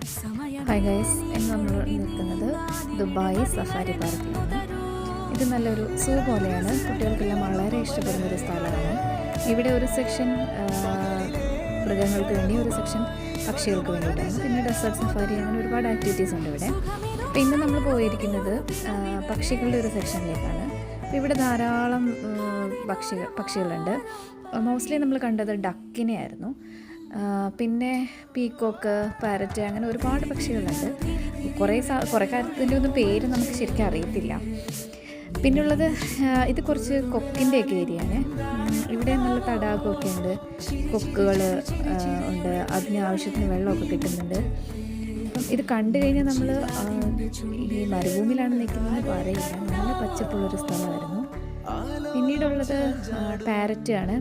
Hi guys, ഇന്ന് നമ്മൾ നിൽക്കുന്നത് ദുബായ് സഫാരി പാർക്കിലാണ്. ഇത് നല്ലൊരു സൂ പോലെയാണ്. കുട്ടികൾക്കെല്ലാം വളരെ ഇഷ്ടപ്പെടുന്നൊരു സ്ഥലമാണ്. ഇവിടെ ഒരു സെക്ഷൻ മൃഗങ്ങൾക്ക് വേണ്ടി, ഒരു സെക്ഷൻ പക്ഷികൾക്ക് വേണ്ടിയിട്ടാണ്. പിന്നെ ഡെസേർട്ട് സഫാരി, അങ്ങനെ ഒരുപാട് ആക്ടിവിറ്റീസ് ഉണ്ട് ഇവിടെ. അപ്പോൾ ഇന്ന് നമ്മൾ പോയിരിക്കുന്നത് പക്ഷികളുടെ ഒരു സെക്ഷനിലേക്കാണ്. അപ്പോൾ ഇവിടെ ധാരാളം പക്ഷികളുണ്ട്. മോസ്റ്റ്ലി നമ്മൾ കണ്ടത് ഡക്കിനെ ആയിരുന്നു. പിന്നെ പീക്കോക്ക്, പാരറ്റ്, അങ്ങനെ ഒരുപാട് പക്ഷികളുണ്ട്. കുറേ കാര്യത്തിൻ്റെ ഒന്നും പേര് നമുക്ക് ശരിക്കും അറിയത്തില്ല. പിന്നുള്ളത് ഇത് കുറച്ച് കൊക്കിൻ്റെയൊക്കെ ഏരിയയാണ്. ഇവിടെ നല്ല തടാകമൊക്കെ ഉണ്ട്, കൊക്കുകൾ ഉണ്ട്, അതിന് ആവശ്യത്തിന് വെള്ളമൊക്കെ കിട്ടുന്നുണ്ട്. അപ്പം ഇത് കണ്ടു കഴിഞ്ഞാൽ നമ്മൾ ഈ മരുഭൂമിയിലാണ് നിൽക്കുന്നതെന്ന് പറയില്ല. നല്ല പച്ചപ്പുള്ളൊരു സ്ഥലമായിരുന്നു. പിന്നീടുള്ളത് പാരറ്റാണ്.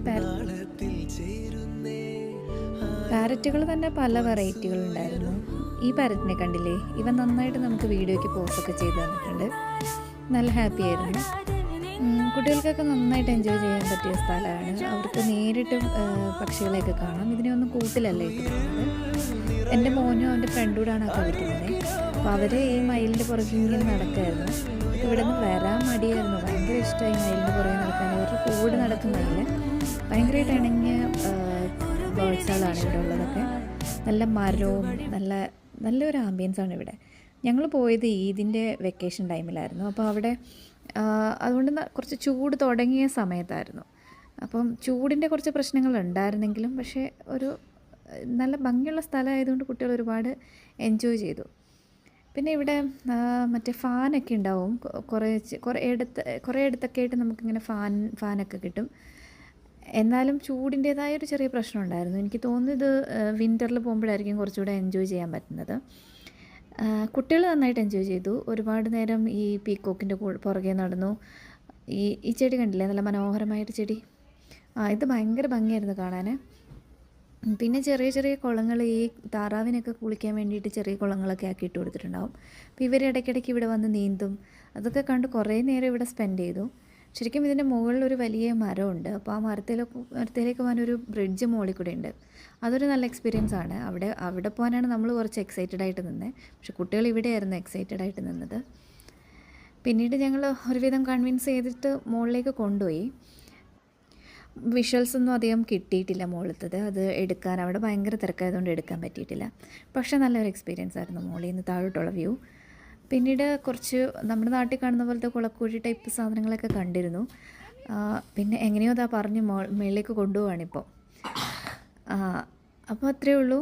പാരറ്റുകൾ തന്നെ പല വെറൈറ്റികളുണ്ടായിരുന്നു. ഈ പാരറ്റിനെ കണ്ടില്ലേ? ഇവൻ നന്നായിട്ട് നമുക്ക് വീഡിയോയ്ക്ക് പോസ്റ്റൊക്കെ ചെയ്ത് തന്നിട്ടുണ്ട്. നല്ല ഹാപ്പി ആയിരുന്നു. കുട്ടികൾക്കൊക്കെ നന്നായിട്ട് എൻജോയ് ചെയ്യാൻ പറ്റിയ സ്ഥലമാണ്. അവർക്ക് നേരിട്ട് പക്ഷികളെയൊക്കെ കാണാം. ഇതിനെയൊന്നും കൂട്ടിലല്ല ഇട്ടിട്ടുള്ളത്. എൻ്റെ മോനും അവൻ്റെ ഫ്രണ്ടൂടാണ് ആ കളിക്കുന്നത്. അപ്പോൾ അവർ ഈ മയിലിൻ്റെ പുറകെ ഇങ്ങനെ നടക്കുമായിരുന്നു. ഇവിടെ നിന്ന് വരാൻ മടിയായിരുന്നു. ഭയങ്കര ഇഷ്ടമായി മയിലിൻ്റെ പുറകെ നടക്കാൻ. അവരുടെ കൂടെ നടക്കുന്നതിൽ ഭയങ്കരമായിട്ട് ഇണങ്ങിയ ബേർഡ്സുകളാണ് ഇവിടെ ഉള്ളതൊക്കെ. നല്ല മരവും നല്ലൊരു ആംബിയൻസാണ് ഇവിടെ. ഞങ്ങൾ പോയത് ഈദിൻ്റെ വെക്കേഷൻ ടൈമിലായിരുന്നു. അപ്പോൾ അവിടെ അതുകൊണ്ട് കുറച്ച് ചൂട് തുടങ്ങിയ സമയത്തായിരുന്നു. അപ്പം ചൂടിൻ്റെ കുറച്ച് പ്രശ്നങ്ങൾ ഉണ്ടായിരുന്നെങ്കിലും പക്ഷേ ഒരു നല്ല ഭംഗിയുള്ള സ്ഥലമായതുകൊണ്ട് കുട്ടികൾ ഒരുപാട് എൻജോയ് ചെയ്തു. പിന്നെ ഇവിടെ മറ്റേ ഫാനൊക്കെ ഉണ്ടാവും. കുറേ ഇടത്തൊക്കെ ആയിട്ട് നമുക്കിങ്ങനെ ഫാനൊക്കെ കിട്ടും. എന്നാലും ചൂടിൻ്റേതായൊരു ചെറിയ പ്രശ്നം ഉണ്ടായിരുന്നു. എനിക്ക് തോന്നുന്നു ഇത് വിൻ്ററിൽ പോകുമ്പോഴായിരിക്കും കുറച്ചുകൂടെ എൻജോയ് ചെയ്യാൻ പറ്റുന്നത്. കുട്ടികൾ നന്നായിട്ട് എൻജോയ് ചെയ്തു. ഒരുപാട് നേരം ഈ പീക്കോക്കിൻ്റെ പുറകെ നടന്നു. ഈ ചെടി കണ്ടില്ലേ? നല്ല മനോഹരമായിട്ട് ചെടി. ഇത് ഭയങ്കര ഭംഗിയായിരുന്നു കാണാൻ. പിന്നെ ചെറിയ ചെറിയ കുളങ്ങൾ, ഈ താറാവിനൊക്കെ കുളിക്കാൻ വേണ്ടിയിട്ട് ചെറിയ കുളങ്ങളൊക്കെ ആക്കി ഇട്ട് കൊടുത്തിട്ടുണ്ടാവും. അപ്പോൾ ഇവർ ഇടയ്ക്കിടയ്ക്ക് ഇവിടെ വന്ന് നീന്തും. അതൊക്കെ കണ്ട് കുറേ നേരം ഇവിടെ സ്പെൻഡ് ചെയ്തു. ശരിക്കും ഇതിൻ്റെ മുകളിൽ ഒരു വലിയ മരമുണ്ട്. അപ്പോൾ ആ മരത്തിലേക്ക് പോകാനൊരു ബ്രിഡ്ജ് മുകളിൽ കൂടെ ഉണ്ട്. അതൊരു നല്ല എക്സ്പീരിയൻസ് ആണ്. അവിടെ പോകാനാണ് നമ്മൾ കുറച്ച് എക്സൈറ്റഡ് ആയിട്ട് നിന്നത്. പക്ഷെ കുട്ടികൾ ഇവിടെയായിരുന്നു എക്സൈറ്റഡ് ആയിട്ട് നിന്നത്. പിന്നീട് ഞങ്ങൾ ഒരുവിധം കൺവിൻസ് ചെയ്തിട്ട് മുകളിലേക്ക് കൊണ്ടുപോയി. വിഷ്വൽസ് ഒന്നും അധികം കിട്ടിയിട്ടില്ല മുകളിലത്തത്. അത് എടുക്കാൻ അവിടെ ഭയങ്കര തിരക്കായതുകൊണ്ട് എടുക്കാൻ പറ്റിയിട്ടില്ല. പക്ഷേ നല്ലൊരു എക്സ്പീരിയൻസ് ആയിരുന്നു മുകളിൽ നിന്ന് താഴോട്ടുള്ള വ്യൂ. പിന്നീട് കുറച്ച് നമ്മുടെ നാട്ടിൽ കാണുന്ന പോലത്തെ കുളക്കുഴി ടൈപ്പ് സാധനങ്ങളൊക്കെ കണ്ടിരുന്നു. പിന്നെ എങ്ങനെയോ പറഞ്ഞ് മുകളിലേക്ക് കൊണ്ടുപോവാണിപ്പോൾ. അപ്പോൾ അത്രയേ ഉള്ളൂ.